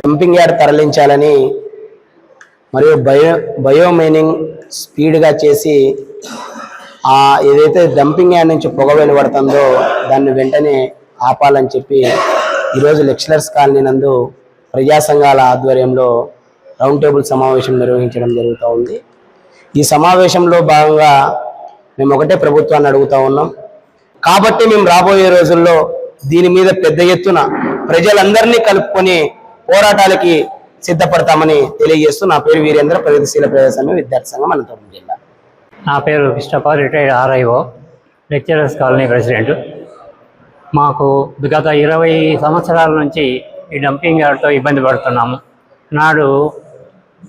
Dumping yard తరలించాలని మరియు biomining స్పీడ్గా చేసి ఏదైతే డంపింగ్ యార్డ్ నుంచి పొగ వెలువడుతుందో దాన్ని వెంటనే ఆపాలని చెప్పి ఈరోజు లెక్చరర్స్ కాలనీ నందు ప్రజా సంఘాల ఆధ్వర్యంలో రౌండ్ టేబుల్ సమావేశం నిర్వహించడం జరుగుతూ ఉంది. ఈ సమావేశంలో భాగంగా మేము ఒకటే ప్రభుత్వాన్ని అడుగుతూ ఉన్నాం. కాబట్టి మేము రాబోయే రోజుల్లో దీని మీద పెద్ద ఎత్తున ప్రజలందరినీ కలుపుకొని పోరాటాలకి సిద్ధపడతామని తెలియజేస్తూ నా పేరు వీరేంద్ర, ప్రగతిశీల ప్రజాస్వామ్య విద్యార్థి సంఘం అనంతపురం జిల్లా. నా పేరు Krishnappa, retired RIO, lecturers colony president. మాకు గత 20 సంవత్సరాల నుంచి ఈ డంపింగ్ యార్డ్తో ఇబ్బంది పడుతున్నాము. నాడు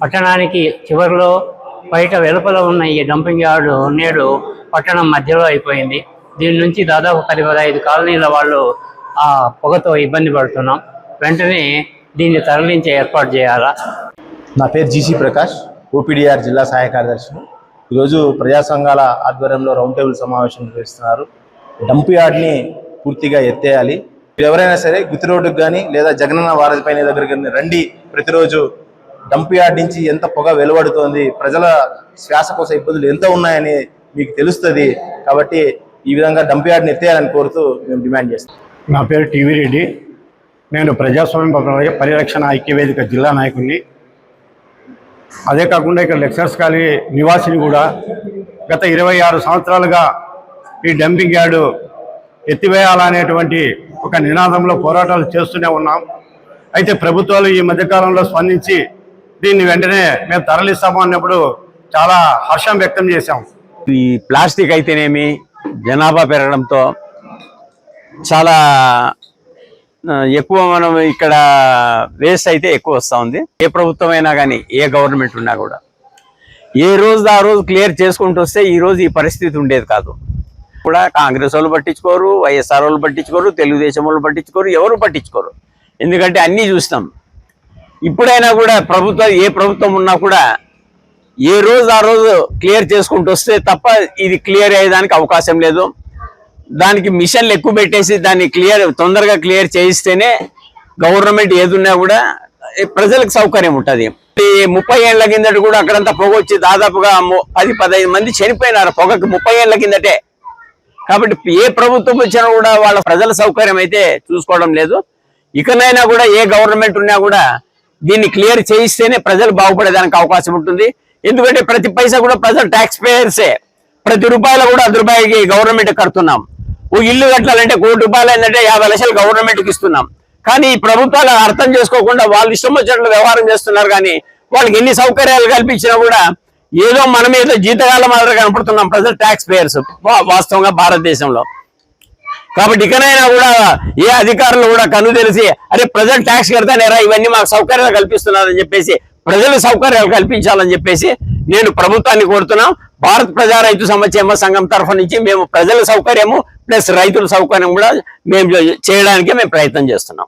పట్టణానికి చివరిలో బయట వెలుపల ఉన్న ఈ డంపింగ్ యార్డు నేడు పట్టణం మధ్యలో అయిపోయింది. దీని నుంచి దాదాపు 10-15 కాలనీల వాళ్ళు ఆ పొగతో ఇబ్బంది పడుతున్నాం. వెంటనే దీన్ని తరలించే ఏర్పాటు చేయాలా. నా పేరు GC ప్రకాష్, OPDR జిల్లా సహాయ కార్యదర్శి. ఈరోజు ప్రజా సంఘాల ఆధ్వర్యంలో రౌండ్ టేబుల్ సమావేశం నిర్వహిస్తున్నారు. డంప్ యార్డ్ని పూర్తిగా ఎత్తేయాలి. ఎవరైనా సరే గుత్తి రోడ్డుకు కానీ లేదా జగనన్న వారధిపైన దగ్గరికి రండి. ప్రతిరోజు డంప్ యార్డ్ నుంచి ఎంత పొగ వెలువడుతోంది, ప్రజల శ్వాసకోశ ఇబ్బందులు ఎంత ఉన్నాయని మీకు తెలుస్తుంది. కాబట్టి ఈ విధంగా డంప్ యార్డ్ని ఎత్తేయాలని కోరుతూ మేము డిమాండ్ చేస్తాం. నా పేరు TV రెడ్డి, నేను ప్రజాస్వామ్య పరిరక్షణ ఐక్యవేదిక జిల్లా నాయకుడిని. అదే కాకుండా ఇక్కడ లెక్చరర్స్ కాలనీ నివాసిని కూడా. గత 26 సంవత్సరాలుగా ఈ డంపింగ్ యార్డు ఎత్తివేయాలనేటువంటి ఒక నినాదంలో పోరాటాలు చేస్తూనే ఉన్నాం. అయితే ప్రభుత్వాలు ఈ మధ్యకాలంలో స్పందించి దీన్ని వెంటనే మేము తరలిస్తాము అన్నప్పుడు చాలా హర్షం వ్యక్తం చేశాం. ఈ ప్లాస్టిక్ అయితేనేమి జనాభా పెరగడంతో చాలా ఎక్కువ మనం ఇక్కడ వేస్ట్ అయితే ఎక్కువ వస్తూ ఉంది. ఏ ప్రభుత్వం అయినా కానీ, ఏ గవర్నమెంట్ ఉన్నా కూడా ఏ రోజు ఆ రోజు క్లియర్ చేసుకుంటూ వస్తే ఈరోజు ఈ పరిస్థితి ఉండేది కాదు. కూడా కాంగ్రెస్ వాళ్ళు పట్టించుకోరు, వైఎస్ఆర్ వాళ్ళు పట్టించుకోరు, తెలుగుదేశం వాళ్ళు పట్టించుకోరు, ఎవరు పట్టించుకోరు. ఎందుకంటే అన్నీ చూస్తాం. ఇప్పుడైనా కూడా ప్రభుత్వం, ఏ ప్రభుత్వం ఉన్నా కూడా ఏ రోజు ఆ రోజు క్లియర్ చేసుకుంటూ వస్తే తప్ప ఇది క్లియర్ అయ్యేదానికి అవకాశం లేదు. దానికి మిషన్లు ఎక్కువ పెట్టేసి దాన్ని తొందరగా క్లియర్ చేయిస్తేనే గవర్నమెంట్ ఏదున్నా కూడా ప్రజలకు సౌకర్యం ఉంటుంది. 30 ఏళ్ల కిందట కూడా అక్కడంతా పొగ వచ్చి దాదాపుగా 10-15 మంది చనిపోయినారు పొగకి 30 ఏళ్ల కిందటే. కాబట్టి ఏ ప్రభుత్వం వచ్చినా కూడా వాళ్ళ ప్రజల సౌకర్యం అయితే చూసుకోవడం లేదు. ఇకనైనా కూడా ఏ గవర్నమెంట్ ఉన్నా కూడా దీన్ని క్లియర్ చేయిస్తేనే ప్రజలు బాగుపడేదానికి అవకాశం ఉంటుంది. ఎందుకంటే ప్రతి పైసా కూడా ప్రజలు ట్యాక్స్ పేయర్సే. ప్రతి రూపాయలు కూడా 10 రూపాయలకి గవర్నమెంట్ కడుతున్నాం. ఓ ఇల్లు కట్టాలంటే 1 కోటి రూపాయలు ఏంటంటే 50 లక్షలు గవర్నమెంట్కి ఇస్తున్నాం. కానీ ఈ ప్రభుత్వాలు అర్థం చేసుకోకుండా వాళ్ళు ఇష్టం వచ్చినట్లు వ్యవహారం చేస్తున్నారు. కానీ వాళ్ళకి ఎన్ని సౌకర్యాలు కల్పించినా కూడా ఏదో మనం ఏదో జీతగాళ్ళ మాదిరి కనపడుతున్నాం ప్రజలు ట్యాక్స్ పేయర్స్ వాస్తవంగా భారతదేశంలో. కాబట్టి ఇకనైనా కూడా ఏ అధికారులు కూడా కన్ను తెలిసి అరే ప్రజలు ట్యాక్స్ కడతానేరా, ఇవన్నీ మాకు సౌకర్యాలు కల్పిస్తున్నారని చెప్పేసి ప్రజలు సౌకర్యాలు కల్పించాలని చెప్పేసి నేను ప్రభుత్వాన్ని కోరుతున్నాం. భారత ప్రజా రైతు సంక్షేమ సంఘం తరఫు నుంచి మేము ప్రజల సౌకర్యము ప్లస్ రైతుల సౌకర్యం కూడా మేము చేయడానికి మేము ప్రయత్నం చేస్తున్నాం.